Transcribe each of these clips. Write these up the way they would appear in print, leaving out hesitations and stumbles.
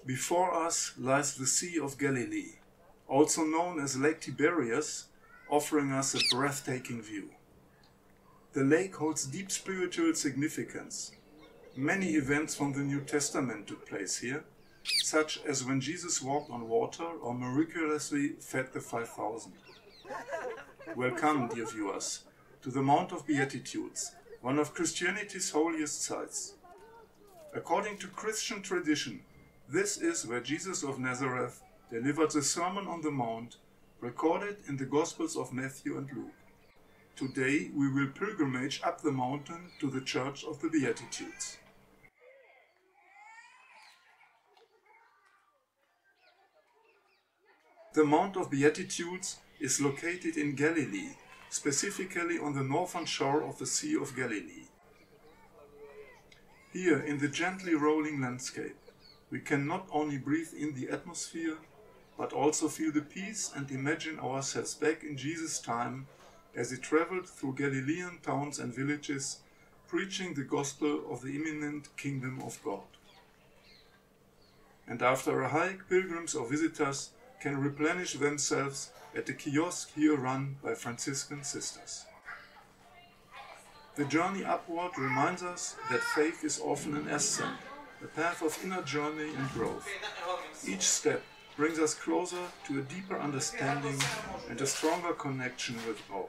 Before us lies the Sea of Galilee, also known as Lake Tiberias, offering us a breathtaking view. The lake holds deep spiritual significance. Many events from the New Testament took place here, such as when Jesus walked on water or miraculously fed the 5,000. Welcome, dear viewers, to the Mount of Beatitudes, one of Christianity's holiest sites. According to Christian tradition, this is where Jesus of Nazareth delivered the Sermon on the Mount, recorded in the Gospels of Matthew and Luke. Today we will pilgrimage up the mountain to the Church of the Beatitudes. The Mount of Beatitudes is located in Galilee, specifically on the northern shore of the Sea of Galilee. Here, in the gently rolling landscape, we can not only breathe in the atmosphere, but also feel the peace and imagine ourselves back in Jesus' time as he traveled through Galilean towns and villages, preaching the gospel of the imminent kingdom of God. And after a hike, pilgrims or visitors can replenish themselves at the kiosk here run by Franciscan sisters. The journey upward reminds us that faith is often an ascent, a path of inner journey and growth. Each step brings us closer to a deeper understanding and a stronger connection with God.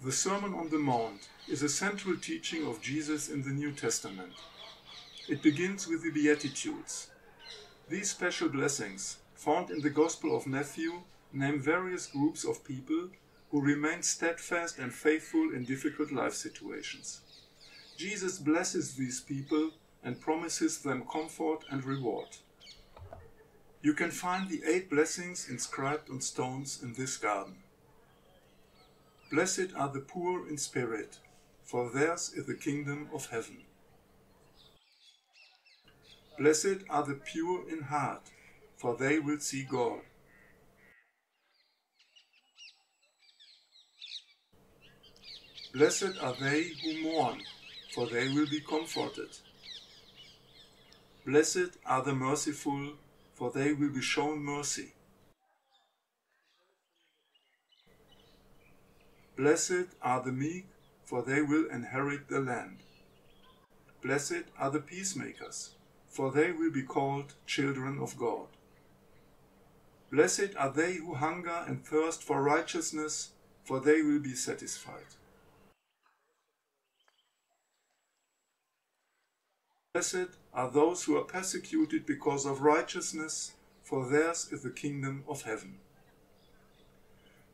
The Sermon on the Mount is a central teaching of Jesus in the New Testament. It begins with the Beatitudes. These special blessings, found in the Gospel of Matthew, name various groups of people who remain steadfast and faithful in difficult life situations. Jesus blesses these people and promises them comfort and reward. You can find the 8 blessings inscribed on stones in this garden. Blessed are the poor in spirit, for theirs is the kingdom of heaven. Blessed are the pure in heart, for they will see God. Blessed are they who mourn, for they will be comforted. Blessed are the merciful, for they will be shown mercy. Blessed are the meek, for they will inherit the land. Blessed are the peacemakers, for they will be called children of God. Blessed are they who hunger and thirst for righteousness, for they will be satisfied. Blessed are those who are persecuted because of righteousness, for theirs is the kingdom of heaven.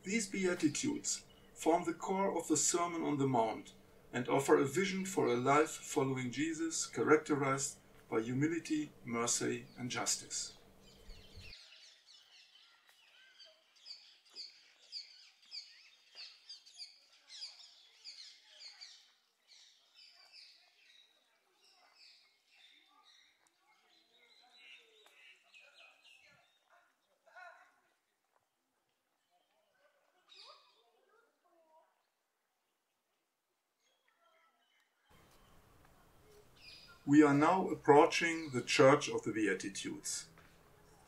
These Beatitudes form the core of the Sermon on the Mount and offer a vision for a life following Jesus, characterized by humility, mercy, and justice. We are now approaching the Church of the Beatitudes.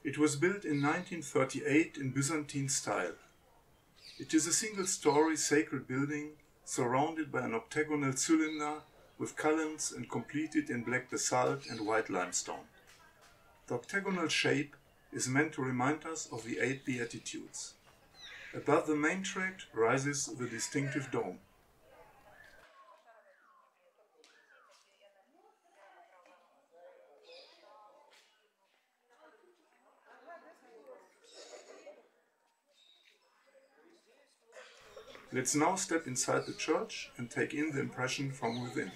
It was built in 1938 in Byzantine style. It is a single-story sacred building surrounded by an octagonal cylinder with columns and completed in black basalt and white limestone. The octagonal shape is meant to remind us of the 8 Beatitudes. Above the main tract rises the distinctive dome. Let's now step inside the church and take in the impression from within.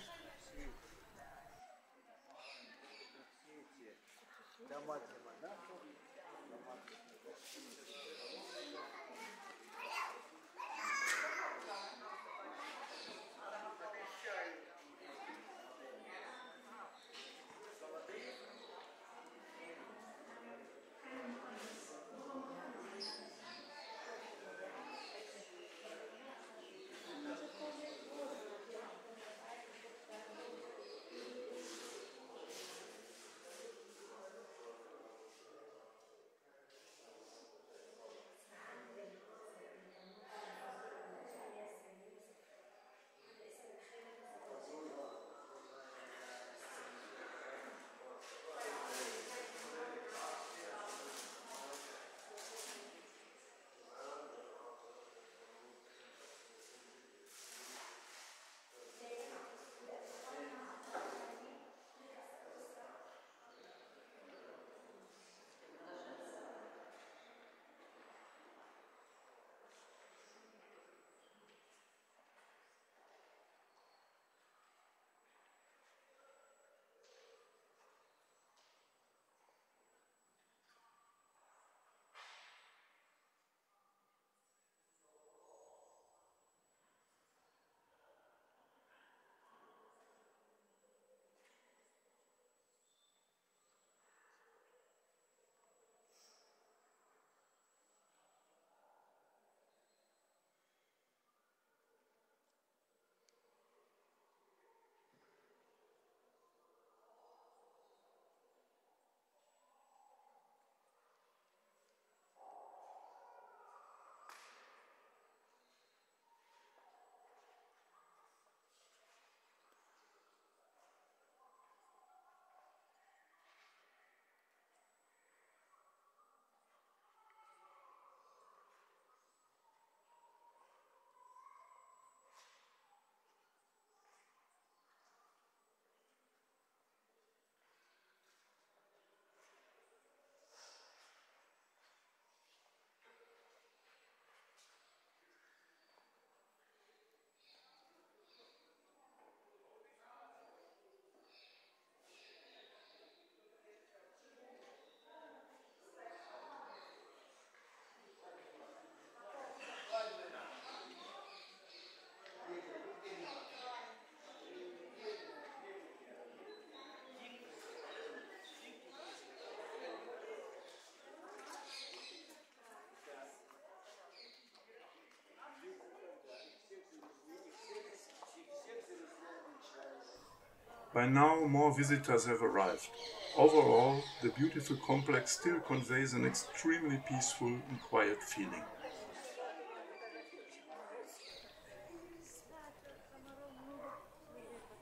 By now, more visitors have arrived. Overall, the beautiful complex still conveys an extremely peaceful and quiet feeling.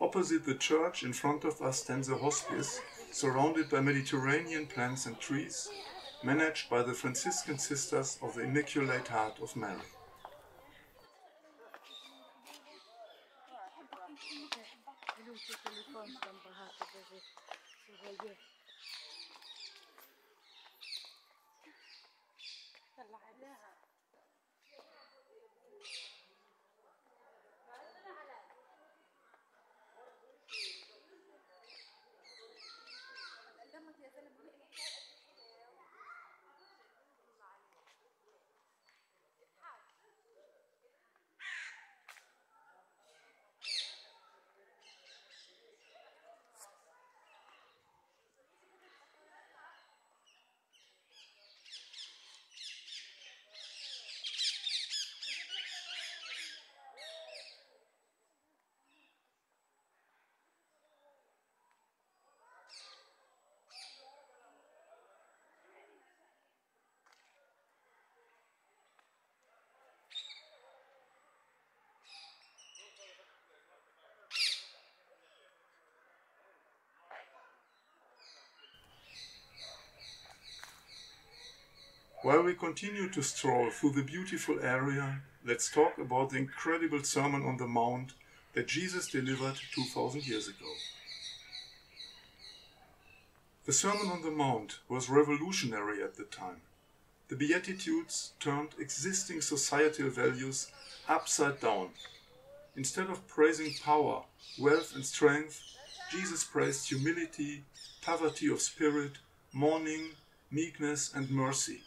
Opposite the church in front of us stands a hospice, surrounded by Mediterranean plants and trees, managed by the Franciscan Sisters of the Immaculate Heart of Mary. While we continue to stroll through the beautiful area, let's talk about the incredible Sermon on the Mount that Jesus delivered 2000 years ago. The Sermon on the Mount was revolutionary at the time. The Beatitudes turned existing societal values upside down. Instead of praising power, wealth and strength, Jesus praised humility, poverty of spirit, mourning, meekness and mercy.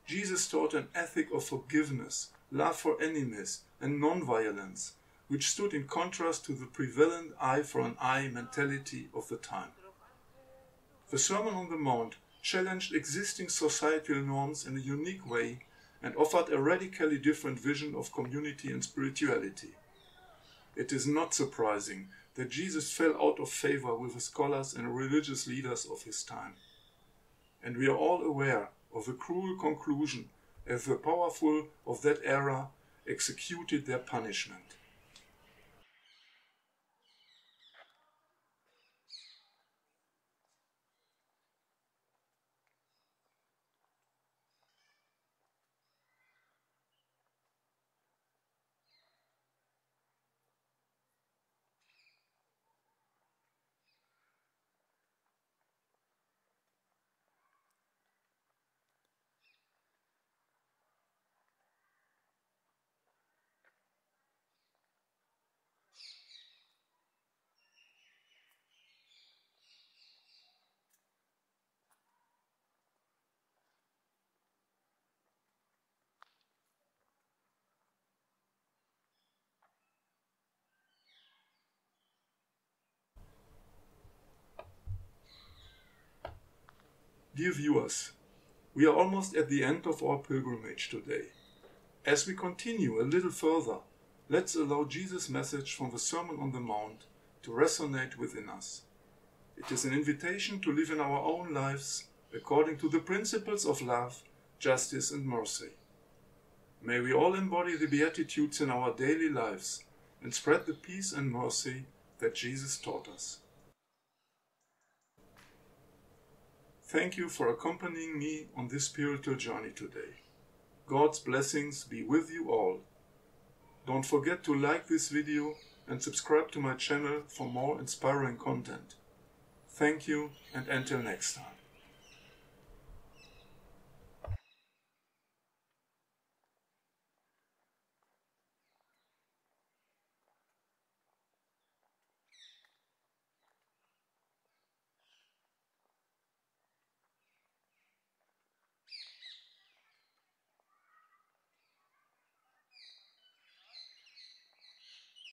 Jesus taught an ethic of forgiveness, love for enemies, and non-violence, which stood in contrast to the prevalent eye for an eye mentality of the time. The Sermon on the Mount challenged existing societal norms in a unique way and offered a radically different vision of community and spirituality. It is not surprising that Jesus fell out of favor with the scholars and religious leaders of his time. And we are all aware of the cruel conclusion as the powerful of that era executed their punishment. Dear viewers, we are almost at the end of our pilgrimage today. As we continue a little further, let's allow Jesus' message from the Sermon on the Mount to resonate within us. It is an invitation to live in our own lives according to the principles of love, justice and mercy. May we all embody the Beatitudes in our daily lives and spread the peace and mercy that Jesus taught us. Thank you for accompanying me on this spiritual journey today. God's blessings be with you all. Don't forget to like this video and subscribe to my channel for more inspiring content. Thank you and until next time.